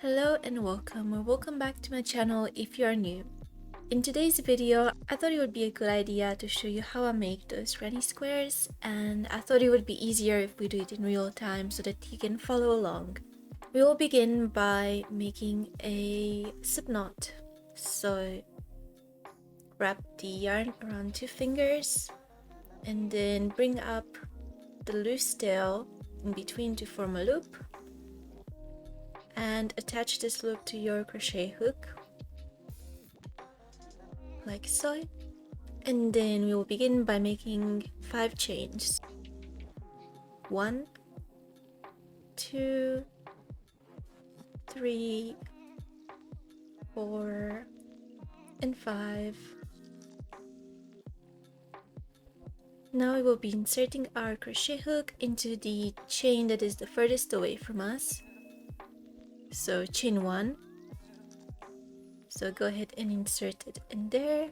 Hello and welcome or welcome back to my channel if you are new. In today's video, I thought it would be a good idea to show you how I make those granny squares, and I thought it would be easier if we do it in real time so that you can follow along. We will begin by making a slip knot. So wrap the yarn around 2 fingers and then bring up the loose tail in between to form a loop. And attach this loop to your crochet hook like so, and then we will begin by making 5 chains. 1, 2, 3, 4 and 5. Now we will be inserting our crochet hook into the chain that is the furthest away from us. So chain 1, so go ahead and insert it in there.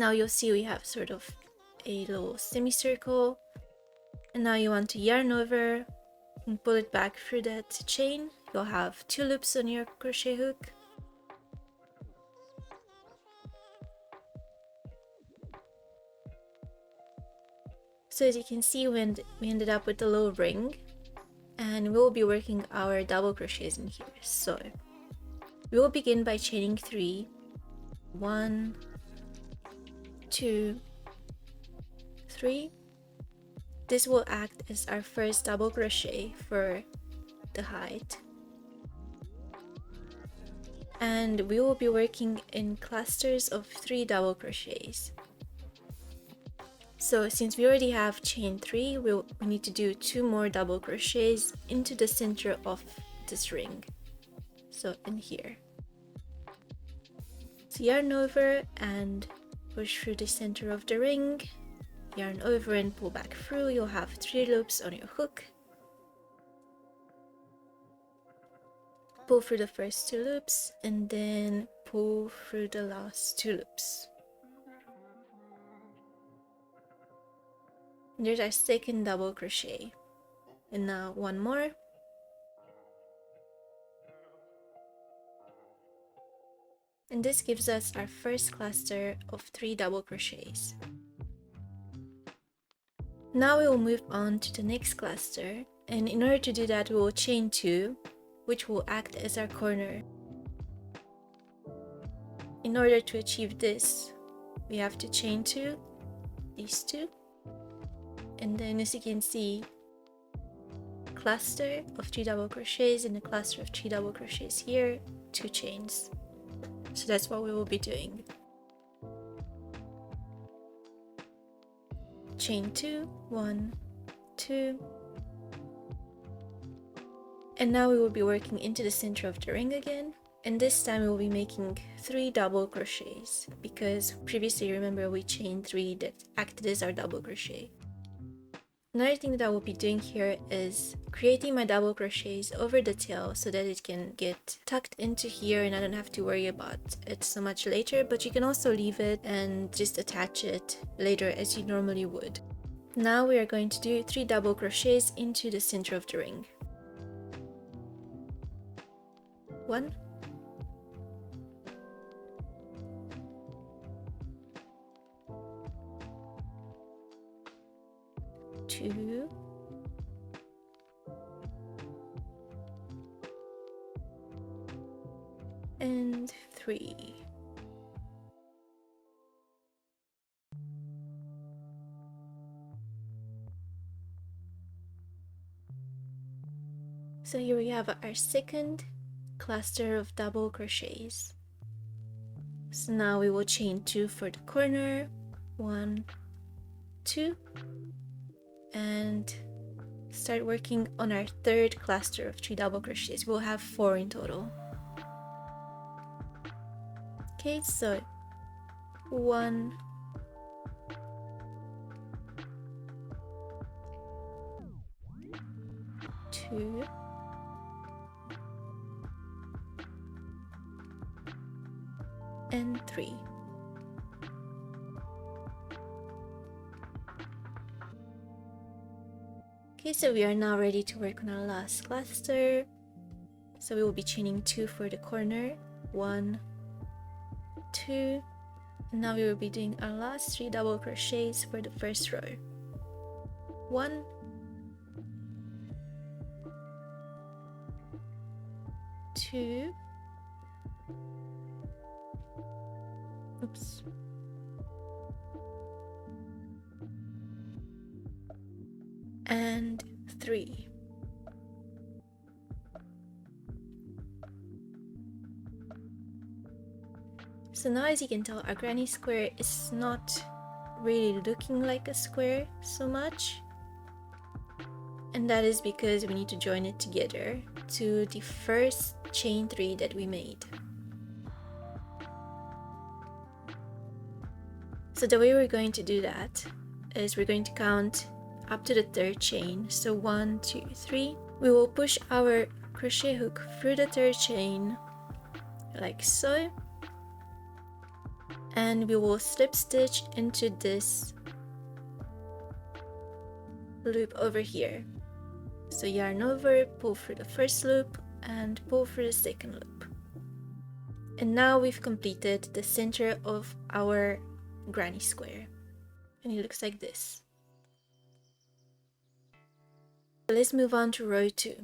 Now you'll see we have sort of a little semicircle, and now you want to yarn over and pull it back through that chain. You'll have 2 loops on your crochet hook. So as you can see, we ended up with a little ring, and we'll be working our double crochets in here. So we will begin by chaining 3. 1, 2, 3. This will act as our first double crochet for the height, and we will be working in clusters of 3 double crochets. So since we already have chain 3, we need to do 2 more double crochets into the center of this ring, so in here. So yarn over and push through the center of the ring, yarn over and pull back through. You'll have 3 loops on your hook. Pull through the first 2 loops and then pull through the last 2 loops. And there's our second double crochet, and now 1 more. And this gives us our first cluster of 3 double crochets. Now we will move on to the next cluster, and in order to do that we will chain 2, which will act as our corner. In order to achieve this, we have to chain 2, these 2, and then as you can see, cluster of 3 double crochets and a cluster of 3 double crochets here, 2 chains. So that's what we will be doing. Chain 2, 1, 2, and now we will be working into the center of the ring again, and this time we will be making 3 double crochets because previously, remember, we chained 3 that acted as our double crochet. Another thing that I will be doing here is creating my double crochets over the tail so that it can get tucked into here and I don't have to worry about it so much later, but you can also leave it and just attach it later as you normally would. Now we are going to do 3 double crochets into the center of the ring. 1, 2, and 3. So here we have our second cluster of double crochets. So now we will chain 2 for the corner, 1, 2, and start working on our third cluster of 3 double crochets. We'll have 4 in total. Okay, so 1, 2, and 3. Okay, so we are now ready to work on our last cluster. So we will be chaining 2 for the corner, 1, 2, and now we will be doing our last 3 double crochets for the first row. 1, 2, oops, and 3. So now, as you can tell, our granny square is not really looking like a square so much, and that is because we need to join it together to the first chain 3 that we made. So the way we're going to do that is we're going to count up to the 3rd chain. So 1, 2, 3. We will push our crochet hook through the 3rd chain like so, and we will slip stitch into this loop over here. So yarn over, pull through the first loop and pull through the second loop. And now we've completed the center of our granny square, and it looks like this. Let's move on to row 2.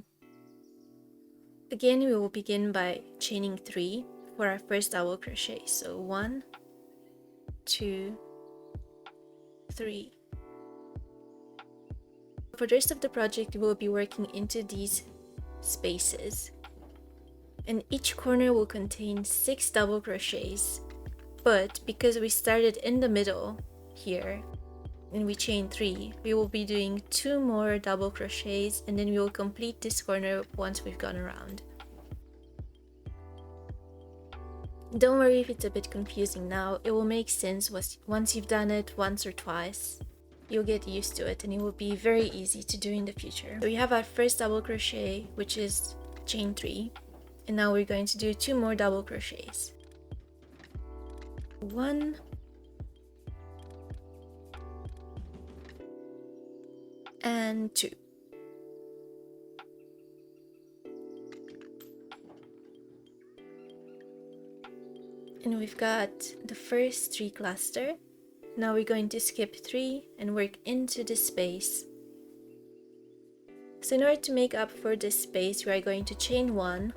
Again, we will begin by chaining 3 for our first double crochet. So 1, 2, 3. For the rest of the project, we will be working into these spaces, and each corner will contain 6 double crochets. But because we started in the middle here and we chained 3, we will be doing 2 more double crochets, and then we will complete this corner once we've gone around. Don't worry if it's a bit confusing now, it will make sense once you've done it once or twice. You'll get used to it and it will be very easy to do in the future. So we have our first double crochet, which is chain 3, and now we're going to do 2 more double crochets. 1, and 2. And we've got the first 3 cluster. Now we're going to skip 3 and work into the space. So in order to make up for this space, we are going to chain 1,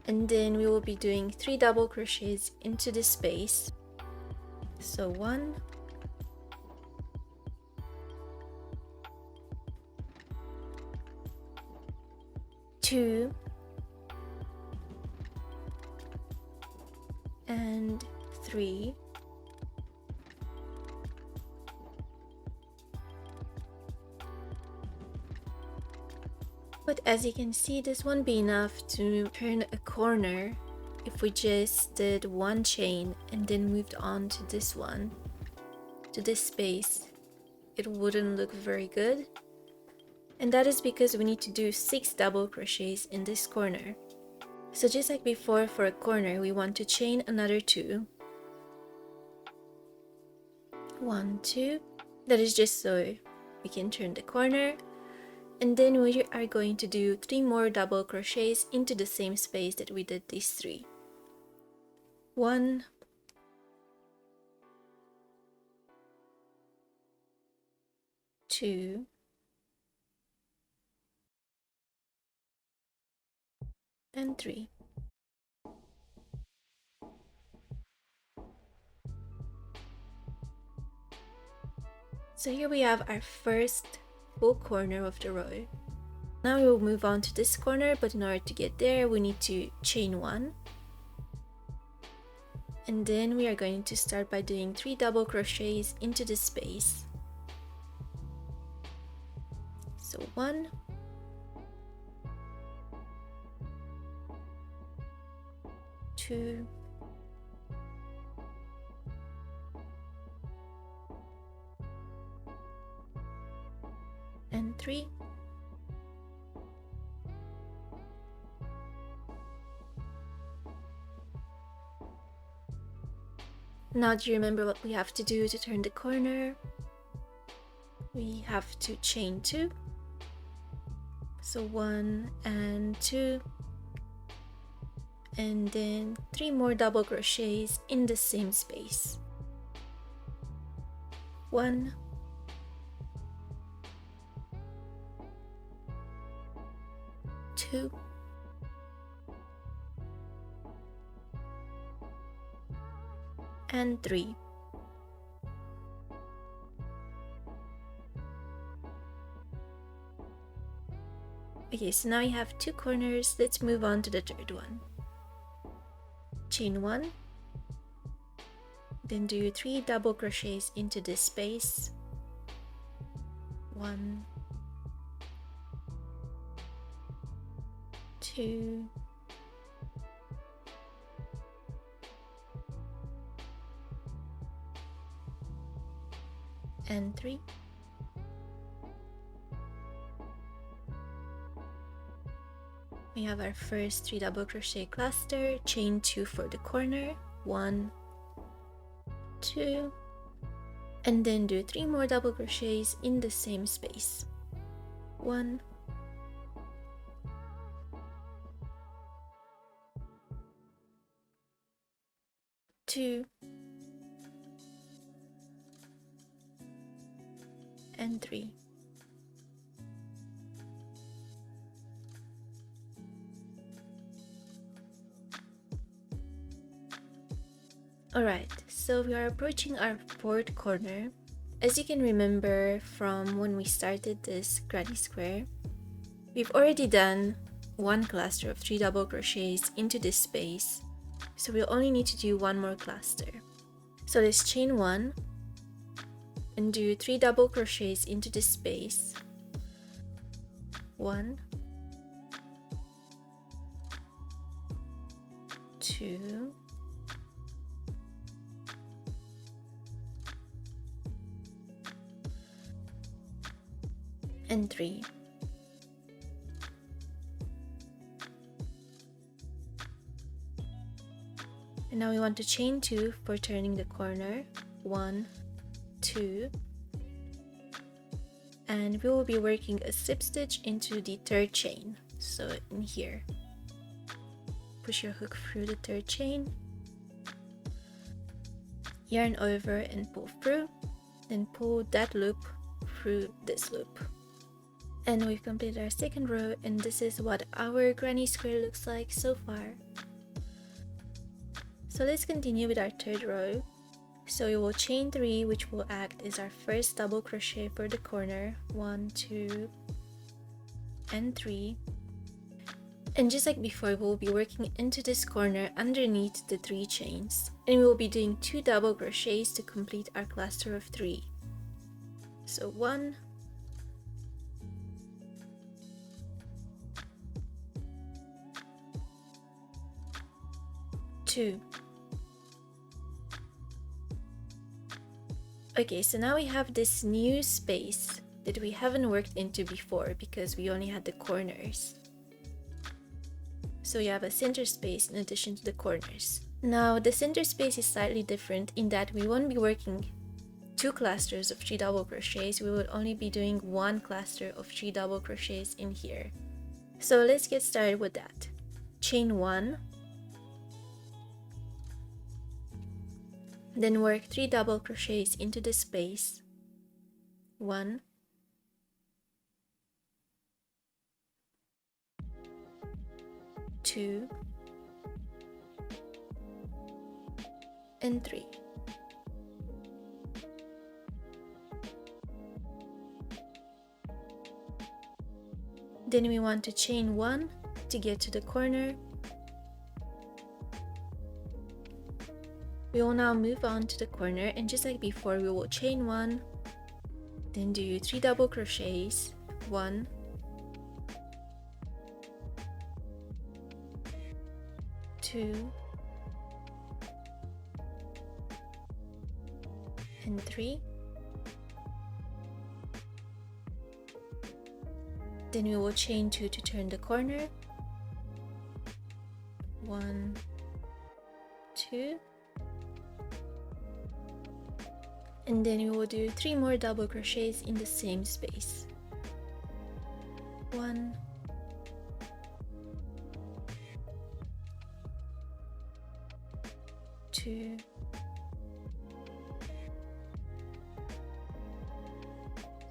and then we will be doing 3 double crochets into the space. So 1, 2, and 3. But as you can see, this won't be enough to turn a corner if we just did 1 chain and then moved on to this one, to this space. It wouldn't look very good. And that is because we need to do 6 double crochets in this corner. So just like before, for a corner, we want to chain another 2. 1, 2. That is just so we can turn the corner. And then we are going to do 3 more double crochets into the same space that we did these 3. 1, 2, and 3. So here we have our first full corner of the row. Now we will move on to this corner, but in order to get there, we need to chain 1. And then we are going to start by doing 3 double crochets into the space. So 1, 2, and 3. Now do you remember what we have to do to turn the corner? We have to chain 2, So 1 and 2, and then 3 more double crochets in the same space. 1, 2, and 3. Okay, so now you have 2 corners. Let's move on to the third one. Chain 1, then do 3 double crochets into this space. 1, 2, and 3. We have our first 3 double crochet cluster, chain 2 for the corner, 1, 2, and then do 3 more double crochets in the same space. 1, 2, and 3. Alright, so we are approaching our fourth corner. As you can remember from when we started this granny square, we've already done 1 cluster of 3 double crochets into this space, so we'll only need to do 1 more cluster. So let's chain 1 and do 3 double crochets into this space. 1, 2, and 3. And now we want to chain 2 for turning the corner. 1, 2, and we will be working a slip stitch into the third chain. So in here, push your hook through the third chain, yarn over and pull through, then pull that loop through this loop. And we've completed our second row, and this is what our granny square looks like so far. So let's continue with our third row. So we will chain 3, which will act as our first double crochet for the corner. 1, 2, and 3. And just like before, we'll be working into this corner underneath the 3 chains, and we will be doing 2 double crochets to complete our cluster of 3. So 1, 2. Okay, so now we have this new space that we haven't worked into before because we only had the corners. So you have a center space in addition to the corners. Now the center space is slightly different in that we won't be working 2 clusters of 3 double crochets, we will only be doing 1 cluster of 3 double crochets in here. So let's get started with that. Chain 1, then work 3 double crochets into the space. 1, 2, and 3. Then we want to chain 1 to get to the corner. We will now move on to the corner, and just like before, we will chain 1, then do 3 double crochets. 1, 2, and 3. Then we will chain 2 to turn the corner. 1, 2, and then we will do 3 more double crochets in the same space. 1, 2,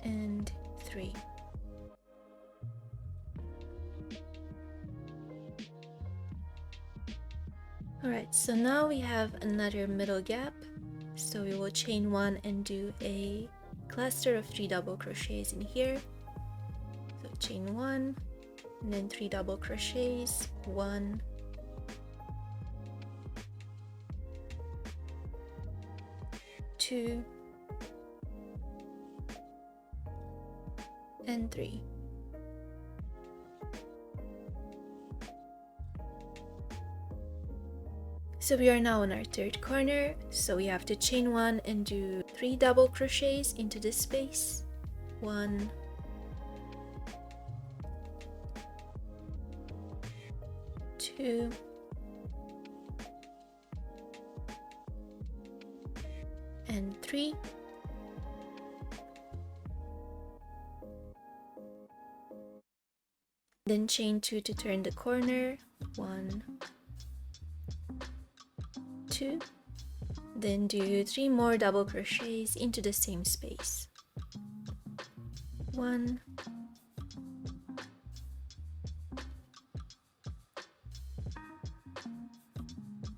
and 3. Alright, so now we have another middle gap, so we will chain 1 and do a cluster of 3 double crochets in here. So chain 1 and then 3 double crochets, 1, 2, and 3. So we are now on our third corner, so we have to chain 1 and do 3 double crochets into this space. 1, 2, and 3. Then chain 2 to turn the corner. 1, 2. Then do 3 more double crochets into the same space. 1,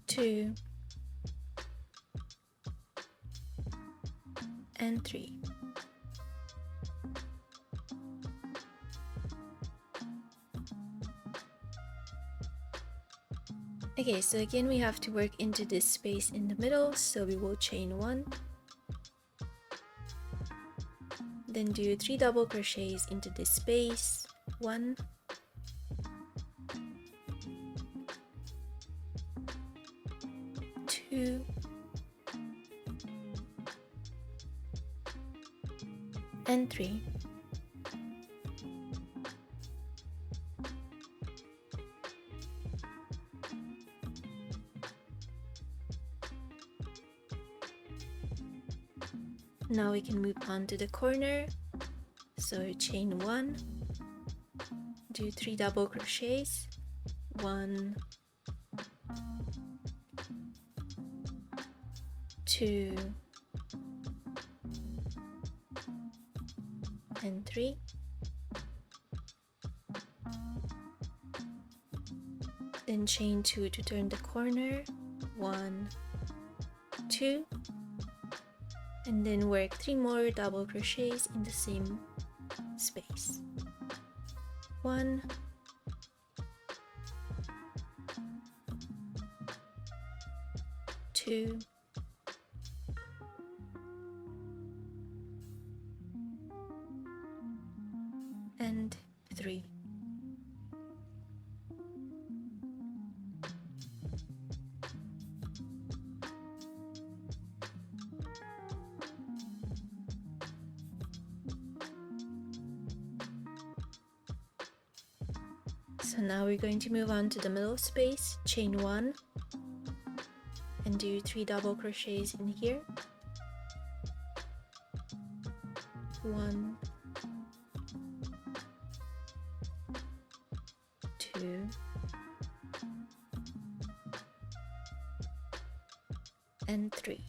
2, and 3. Okay, so again we have to work into this space in the middle, so we will chain 1, then do 3 double crochets into this space. 1, 2, and 3. Now we can move on to the corner, so chain 1, do 3 double crochets, 1, 2, and 3. Then chain 2 to turn the corner, 1, 2, and then work 3 more double crochets in the same space. 1, 2, and 3. So now we're going to move on to the middle space, chain 1, and do 3 double crochets in here. 1, 2, and 3.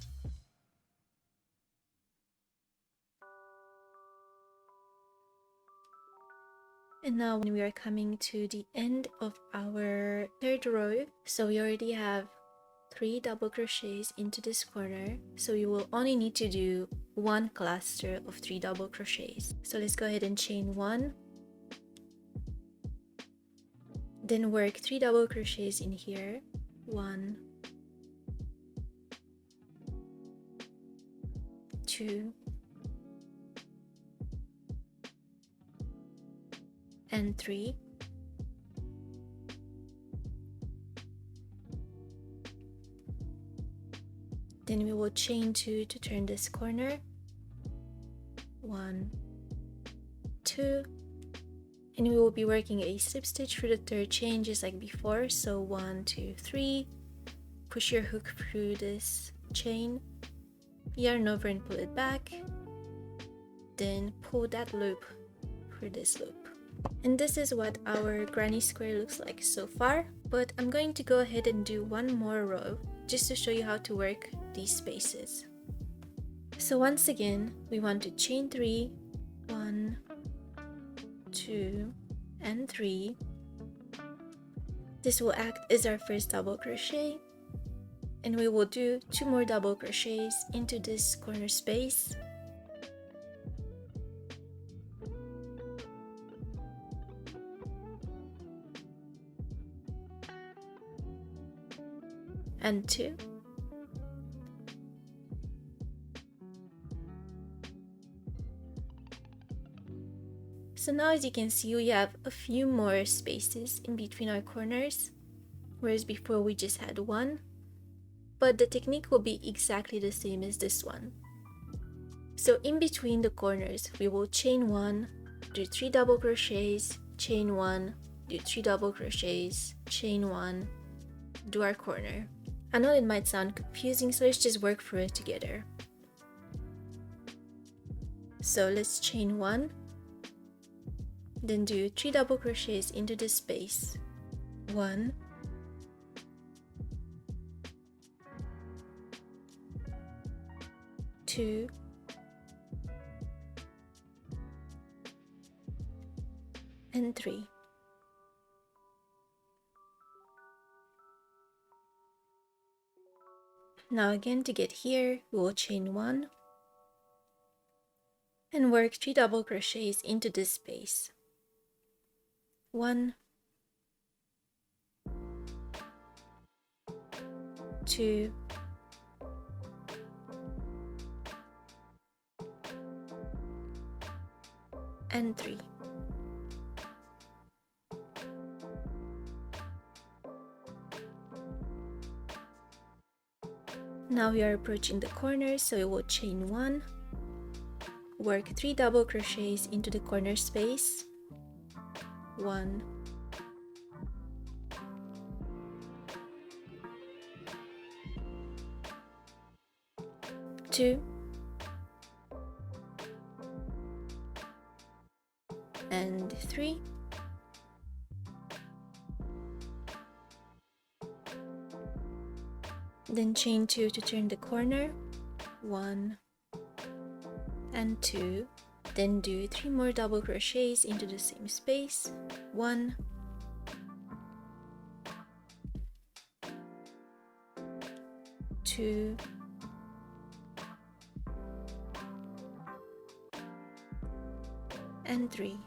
And now when we are coming to the end of our third row, so we already have 3 double crochets into this corner, so we will only need to do 1 cluster of 3 double crochets. So let's go ahead and chain 1, then work 3 double crochets in here. 1, 2, and 3. Then we will chain 2 to turn this corner. 1, 2, and we will be working a slip stitch through the third chain just like before. So 1, 2, 3, push your hook through this chain, yarn over and pull it back, then pull that loop through this loop. And this is what our granny square looks like so far, but I'm going to go ahead and do one more row just to show you how to work these spaces. So once again, we want to chain 3, 1, 2, and 3. This will act as our first double crochet, and we will do 2 more double crochets into this corner space. And 2. So now, as you can see, we have a few more spaces in between our corners, whereas before we just had 1. But the technique will be exactly the same as this one. So in between the corners, we will chain 1, do 3 double crochets, chain 1, do 3 double crochets, chain 1, do our corner. I know it might sound confusing, so let's just work through it together. So let's chain 1, then do 3 double crochets into the space. 1, 2, and 3. Now again, to get here, we will chain 1 and work 3 double crochets into this space. 1, 2, and 3. Now we are approaching the corner, so we will chain 1, work 3 double crochets into the corner space. 1, 2, and 3. Then chain 2 to turn the corner. 1 and 2. Then do 3 more double crochets into the same space. 1, 2, and 3.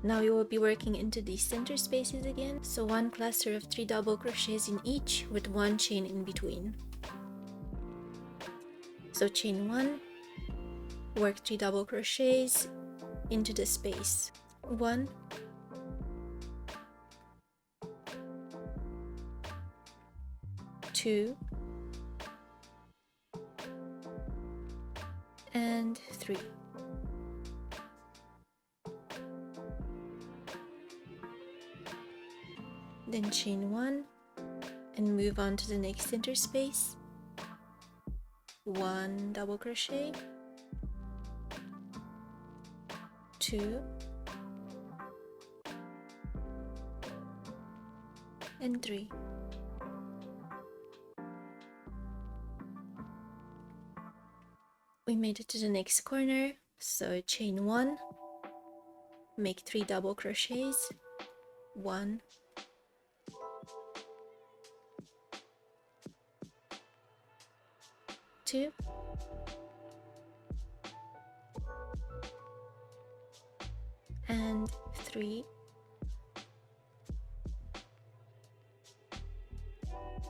Now we will be working into these center spaces again, so 1 cluster of 3 double crochets in each with 1 chain in between. So chain 1, work 3 double crochets into the space. 1, 2, and 3. Then chain 1 and move on to the next center space. 1 double crochet, 2, and 3. We made it to the next corner, so chain 1, make 3 double crochets, 1, 2, and 3.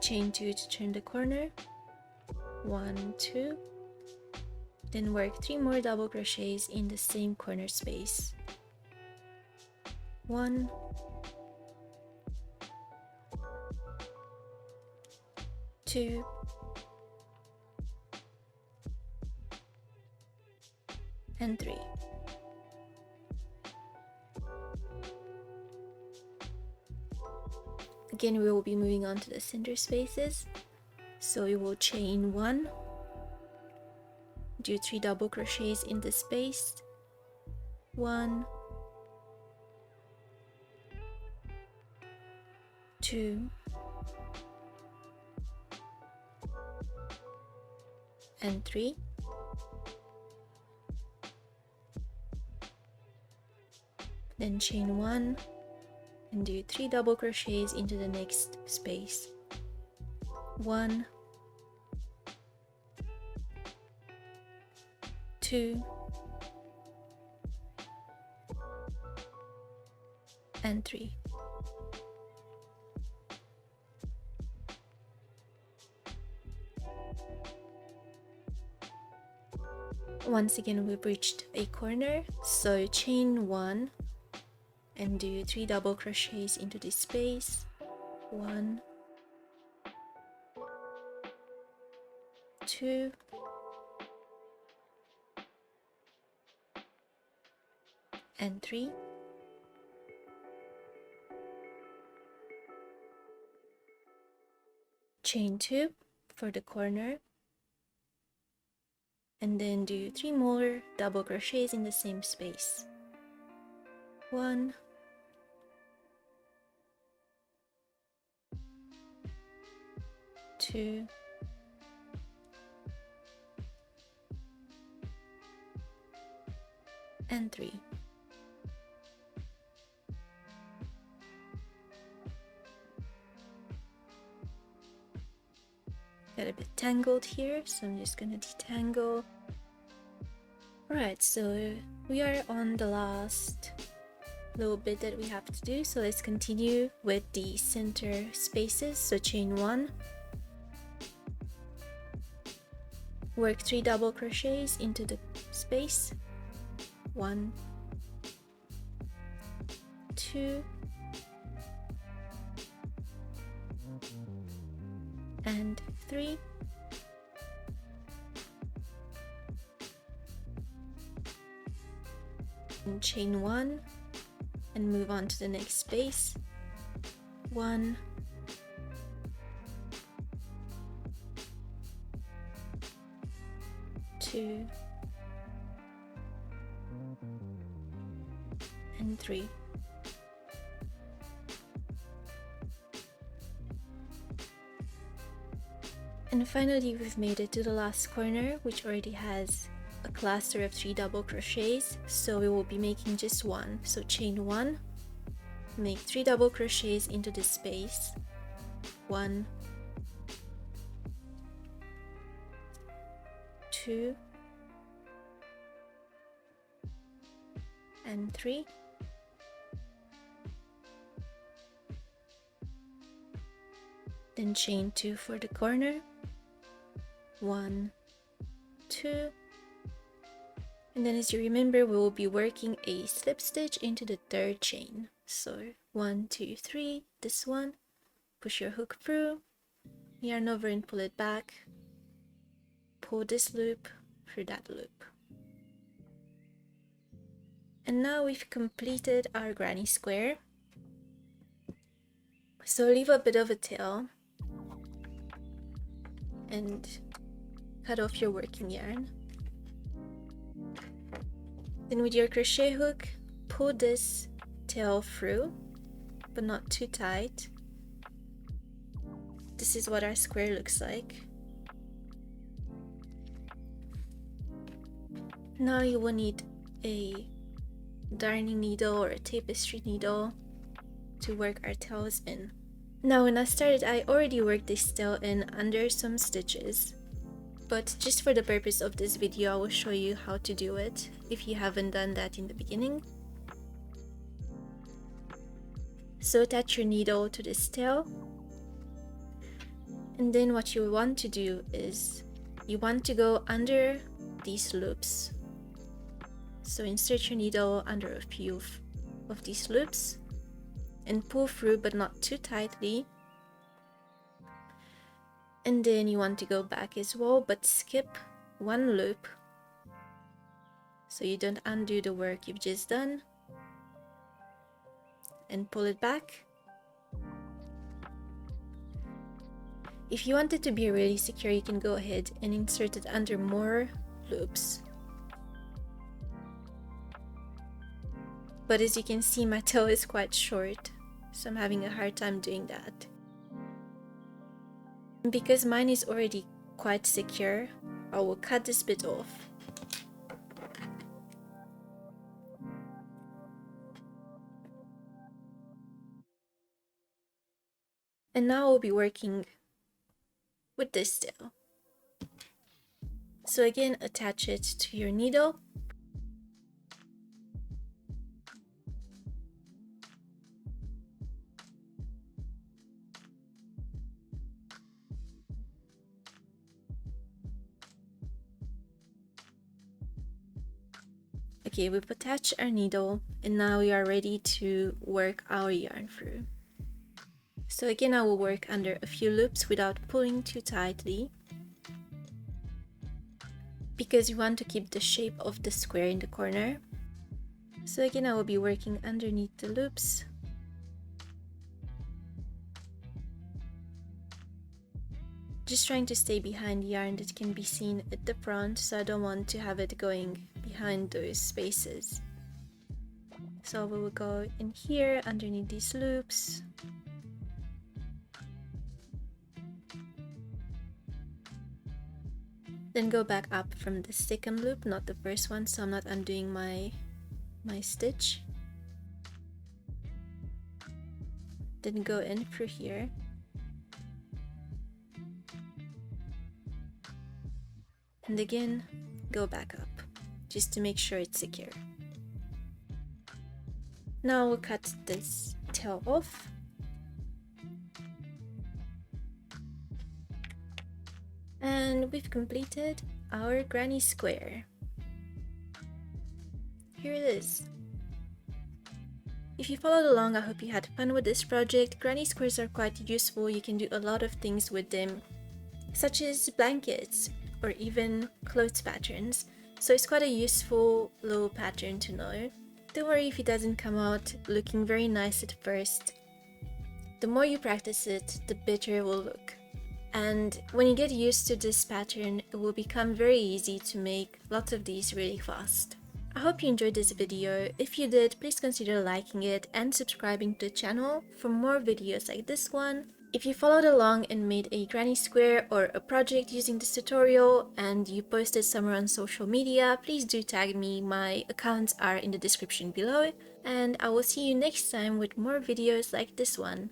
Chain 2 to turn the corner. 1, 2. Then work 3 more double crochets in the same corner space. 1, 2, and 3. Again, we will be moving on to the center spaces. So we will chain 1, do 3 double crochets in the space. 1, 2 and 3, then chain 1 and do 3 double crochets into the next space. 1, 2 and 3. Once again, we've reached a corner, so chain 1 and do 3 double crochets into this space. 1, 2 and 3. Chain 2 for the corner, and then do 3 more double crochets in the same space. 1, 2 and 3. Got a bit tangled here, so I'm just gonna detangle. Alright, so we are on the last little bit that we have to do, so let's continue with the center spaces. So chain 1, work 3 double crochets into the space. 1, 2 and 3. And chain 1 and move on to the next space. 1, 2 and 3. And finally, we've made it to the last corner, which already has a cluster of 3 double crochets, so we will be making just one. So chain 1, make 3 double crochets into this space. 1, 2 and 3. Then chain 2 for the corner. 1, 2, and then as you remember, we will be working a slip stitch into the 3rd chain. So 1, 2, 3, this one, push your hook through, yarn over and pull it back, pull this loop through that loop. And now we've completed our granny square. So leave a bit of a tail and cut off your working yarn. Then with your crochet hook, pull this tail through, but not too tight. This is what our square looks like. Now you will need a darning needle or a tapestry needle to work our tails in. Now when I started, I already worked this tail in under some stitches, but just for the purpose of this video, I will show you how to do it if you haven't done that in the beginning. So attach your needle to this tail, and then what you want to do is you want to go under these loops. So insert your needle under a few of these loops and pull through, but not too tightly. And then you want to go back as well, but skip one loop so you don't undo the work you've just done, and pull it back. If you want it to be really secure, you can go ahead and insert it under more loops. But as you can see, my tail is quite short, so I'm having a hard time doing that. And because mine is already quite secure, I will cut this bit off. And now I'll be working with this tail. So again, attach it to your needle. Okay, we've attached our needle and now we are ready to work our yarn through. So again, I will work under a few loops without pulling too tightly, because you want to keep the shape of the square in the corner. So again, I will be working underneath the loops. Just trying to stay behind yarn that can be seen at the front, so I don't want to have it going behind those spaces. So we will go in here underneath these loops. Then go back up from the second loop, not the first one, so I'm not undoing my stitch. Then go in through here. And again, go back up, just to make sure it's secure. Now we'll cut this tail off. And we've completed our granny square. Here it is. If you followed along, I hope you had fun with this project. Granny squares are quite useful. You can do a lot of things with them, such as blankets or even clothes patterns. So it's quite a useful little pattern to know. Don't worry if it doesn't come out looking very nice at first. The more you practice it, the better it will look. And when you get used to this pattern, it will become very easy to make lots of these really fast. I hope you enjoyed this video. If you did, please consider liking it and subscribing to the channel for more videos like this one. If you followed along and made a granny square or a project using this tutorial and you posted somewhere on social media, please do tag me. My accounts are in the description below. And I will see you next time with more videos like this one.